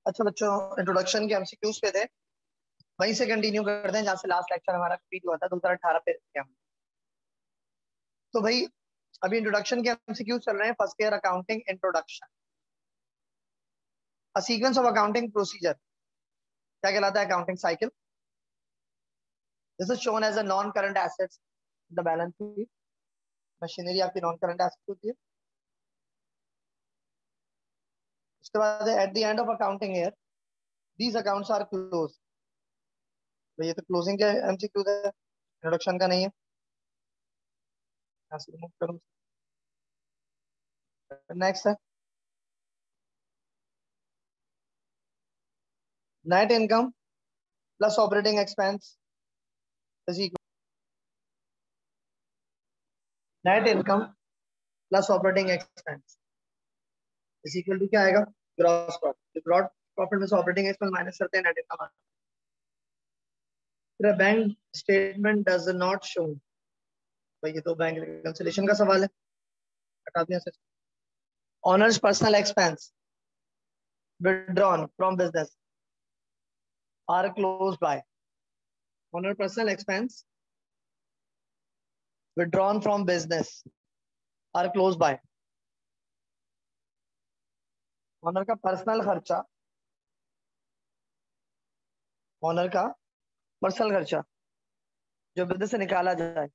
अच्छा बच्चों, इंट्रोडक्शन के एमसीक्यूज पे थे, वहीं से कंटिन्यू करते हैं जहाँ से लास्ट लेक्चर हमारा कंप्लीट हुआ था 2018 पे थे हम। तो भाई अभी इंट्रोडक्शन के एमसीक्यूज चल रहे हैं। First year accounting introduction, a sequence of accounting procedure. क्या कहलाता है accounting cycle? This is shown as a non current assets the balance sheet. Machinery आपकी नॉन करंट एसेट होती है। उसके बाद at the end of accounting year these accounts are close. भाई ये तो क्लोजिंग के एमसीक्यूज है, इंट्रोडक्शन का नहीं है। रिमूव करूँ। नेक्स्ट है net income plus operating expense is equal. Net income plus operating expense is equal to क्या आएगा? Gross profit. ग्रॉस प्रॉफिट में से ऑपरेटिंग एक्सपेंस माइनस करते हैं, नेट इनकम आता है। Bank statement does not show. भाई ये तो बैंक रिकंसिलिएशन का सवाल है, हटा दिया sir. Owner's personal expense withdrawn from business are closed by। Owner personal expense withdrawn from business are closed by। Owner का पर्सनल खर्चा, ऑनर का पर्सनल खर्चा जो बिजनेस से निकाला जाए,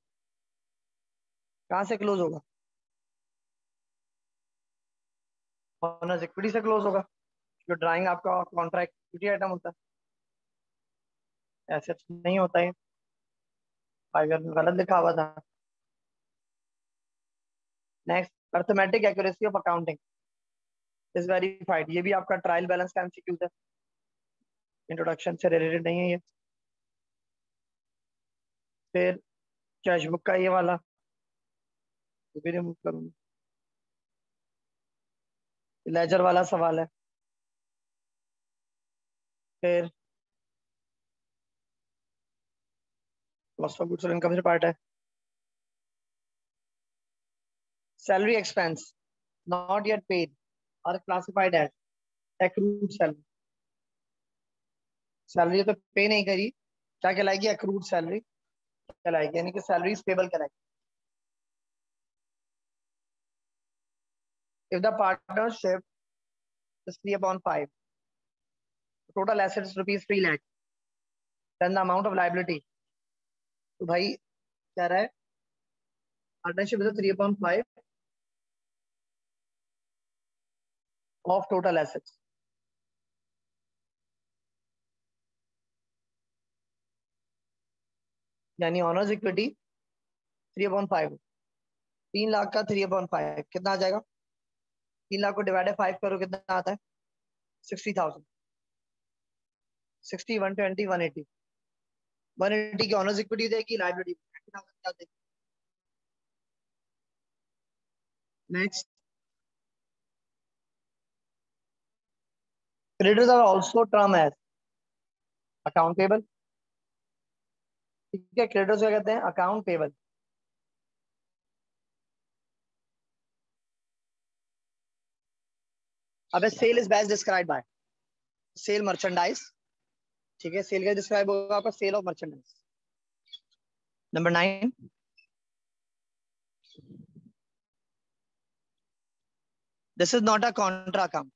कहां से क्लोज होगा? ऑनर्स इक्विटी से क्लोज होगा। जो ड्राइंग आपका कॉन्ट्रैक्ट इक्विटी आइटम होता है, एसेट्स नहीं होता है। फाइवर में गलत लिखा हुआ था। Next, arithmetic accuracy of accounting is verified. ये भी आपका ट्रायल बैलेंस का एमसीक्यू है, इंट्रोडक्शन से रिलेटेड नहीं है ये। फिर कैश बुक का ये वाला तो भी रिमूव करूंगा। लेजर वाला सवाल है। फिर कॉस्ट ऑफ गुड्स और इनकम से पार्ट है। Salary expense not yet paid are classified as accrued salary. Salary तो पे नहीं करी, क्या कहलाएगी? एक्रूड सैलरी कहलाएगी, यानी कि सैलरी पेबल कहलाएगी। If the partnership is 3/5, total assets rupees 3 lakh, then the amount of liability। तो भाई क्या रहा है? Partnership is 3/5 of total assets. यानी ऑनर्स इक्विटी 3/5, 3 लाख का 3/5 कितना आ जाएगा? 3 लाख को डिवाइडेड 5 करो, कितना आता है? 60,000। 60, 120, 180। 180 की ऑनर्स इक्विटी देगी, लाइबिलिटी 20,000 क्या देगी? Next, creditors are also term as account payable. ठीक है, क्रेडिटर्स क्या कहते हैं? Account payable. अब sale is best describe by sale merchandise. ठीक है, सेल का डिस्क्राइब होगा आपका sale of merchandise. Number 9, this is not a contra account.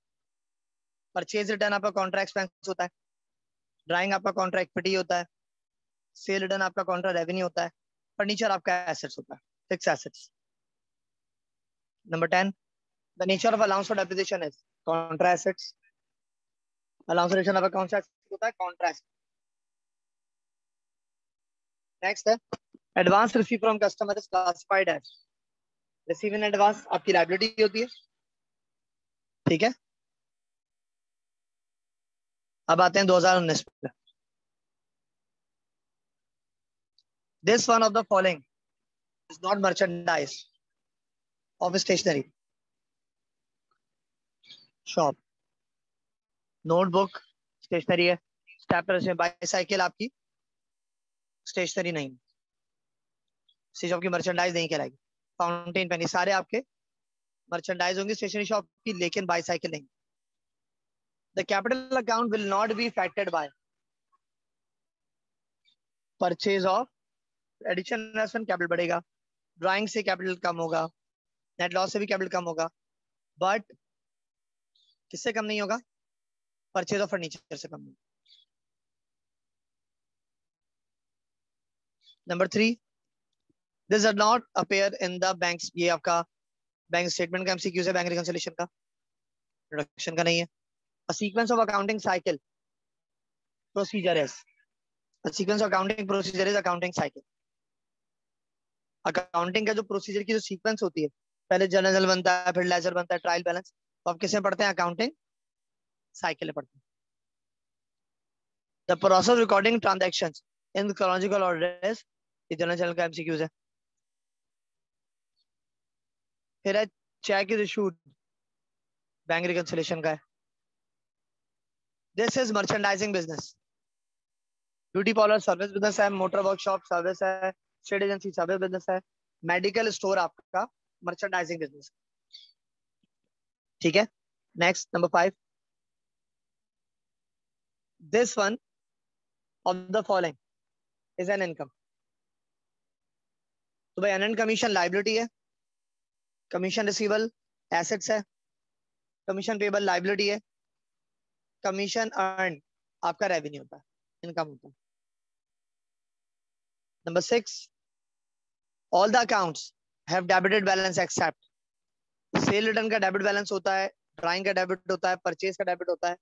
Purchase return आपका कॉन्ट्रा एक्सपेंस होता है, ड्राइंग आपका कॉन्ट्रा इक्विटी होता है, सेल रिटर्न आपका कॉन्ट्रा रेवेन्यू होता है, फर्नीचर आपका एसेट्स होता है, fix assets. Number 10, the nature of allowance for depreciation is contra assets. Allowance for depreciation आपका कौन सा होता है? Contra assets. नेक्स्ट है, advance receive from customer is classified as. Receive in advance आपकी लायबिलिटी होती है। ठीक है, अब आते हैं 2019 पे। This one of the following is not merchandise of stationery. Shop, notebook stationery है, स्टेपलर, बाईसाइकिल आपकी स्टेशनरी नहीं, सी शॉप की मर्चेंडाइज नहीं कहलाएगी। फाउंटेन पेन, सारे आपके मर्चेंडाइज होंगे स्टेशनरी शॉप की, लेकिन बाईसाइकिल नहीं। The capital account will not be affected by purchase of addition investment, capital बढ़ेगा, ड्राइंग से कैपिटल कम होगा, नेट लॉस से भी कैपिटल कम होगा, बट किससे कम नहीं होगा? परचेज ऑफ फर्नीचर से कम नहीं। Number 3, this does not appear in the banks, ये आपका बैंक स्टेटमेंट का एमसीक्यूज है, बैंक रिकंसिलिएशन का, प्रोडक्शन का नहीं है। अ sequence of accounting cycle procedure is, a sequence of accounting procedure is accounting cycle. Accounting का जो प्रोसीजर की जो सीक्वेंस होती है, पहले जर्नल बनता है, फिर लेजर बनता है, ट्रायल बैलेंस, तो आप किसमें पढ़ते हैं? अकाउंटिंग साइकिल में पढ़ते हैं। The process of recording transactions in chronological order is, ये जनरल चैनल का एमसीक्यूज है। फिर है cheque is issued, bank reconciliation का है। This is merchandising business, beauty parlour service business है, मोटर वर्कशॉप सर्विस है, स्टेट एजेंसी सर्विस बिजनेस है, मेडिकल स्टोर आपका मर्चेंडाइजिंग बिजनेस। ठीक है, next number 5, this one of the following is an income. तो भाई अर्न कमीशन लाइबिलिटी है, commission receivable assets है, कमीशन पेबल लाइबिलिटी है, कमीशन अर्न आपका रेवेन्यू होता है, इनकम होता है। Number 6, all the accounts have debited balance except, sale return का डेबिट बैलेंस होता है, ड्राइंग का डेबिट होता है, परचेज का डेबिट होता है,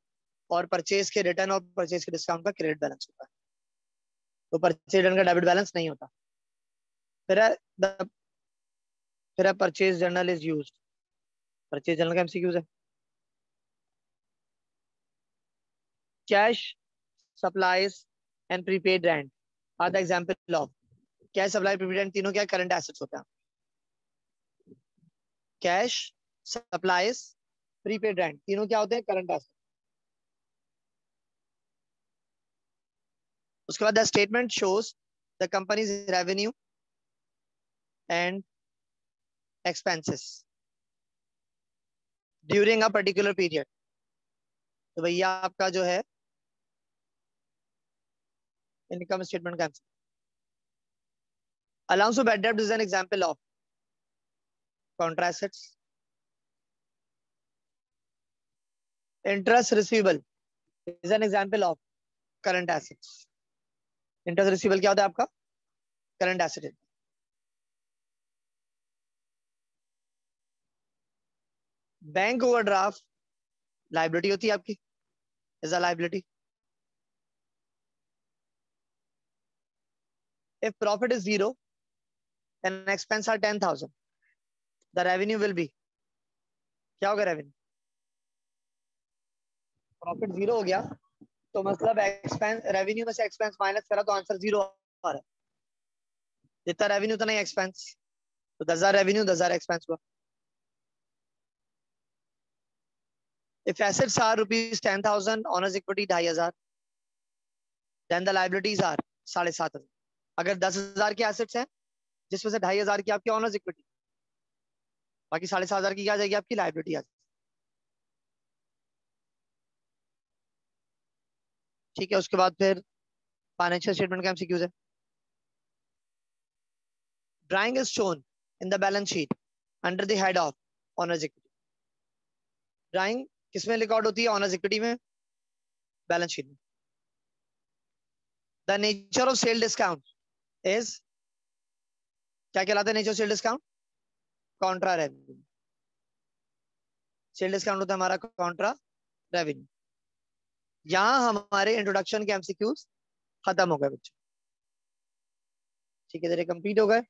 और परचेज के रिटर्न और परचेज के डिस्काउंट का क्रेडिट बैलेंस होता है। तो परचेज रिटर्न का डेबिट बैलेंस नहीं होता। फिर है फिर है purchase journal is used, purchase journal का एमसीक्यूज है। Cash supplies and prepaid rent are the example of, cash supply prepaid rent तीनों क्या करंट एसेट्स होते हैं। कैश सप्लाईज प्रीपेड रेंट तीनों क्या होते हैं? Current assets. उसके बाद the statement shows the companies revenue and expenses during a particular period. तो भैया आपका जो है इनकम स्टेटमेंट का आंसर। अलाउंस टू बैड डेब्ट is an example of Contra assets. Interest receivable is an example of current assets. Interest receivable क्या होता है आपका? Current asset. Bank overdraft liability होती है आपकी, is a liability. If profit is 0 and expense are 10,000, the revenue will be, क्या होगा revenue? Profit 0 हो गया तो मतलब एक्सपेंस, रेवेन्यू में से एक्सपेंस माइनस करा तो आंसर 0 आ रहा है। जितना रेवेन्यू उतना ही एक्सपेंस, तो 10,000 रेवेन्यू 10,000 एक्सपेंस हुआ। If assets are ₹10,000 owner's equity 2,500, then the liabilities are 7,500। अगर 10,000 के एसेट्स हैं जिसमें से 2,500 की आपकी ऑनर्स इक्विटी, बाकी 7,500 की क्या आ जाएगी? आपकी लाइबिलिटी आ जाएगी। ठीक है, उसके बाद फिर फाइनेंशियल स्टेटमेंट का एमसीक्यूज है। Drawing is shown in the balance sheet under the head of honours equity. Drawing किसमें रिकॉर्ड होती है? ऑनर्स इक्विटी में, बैलेंस शीट में। The nature of sale discount is, क्या कहलाता है nature of sale discount? Contra revenue. Sale discount होता है हमारा कॉन्ट्रा रेवेन्यू। यहां हमारे इंट्रोडक्शन के एमसीक्यूज खत्म हो गए बच्चों। ठीक है, तेरे कंप्लीट हो गए।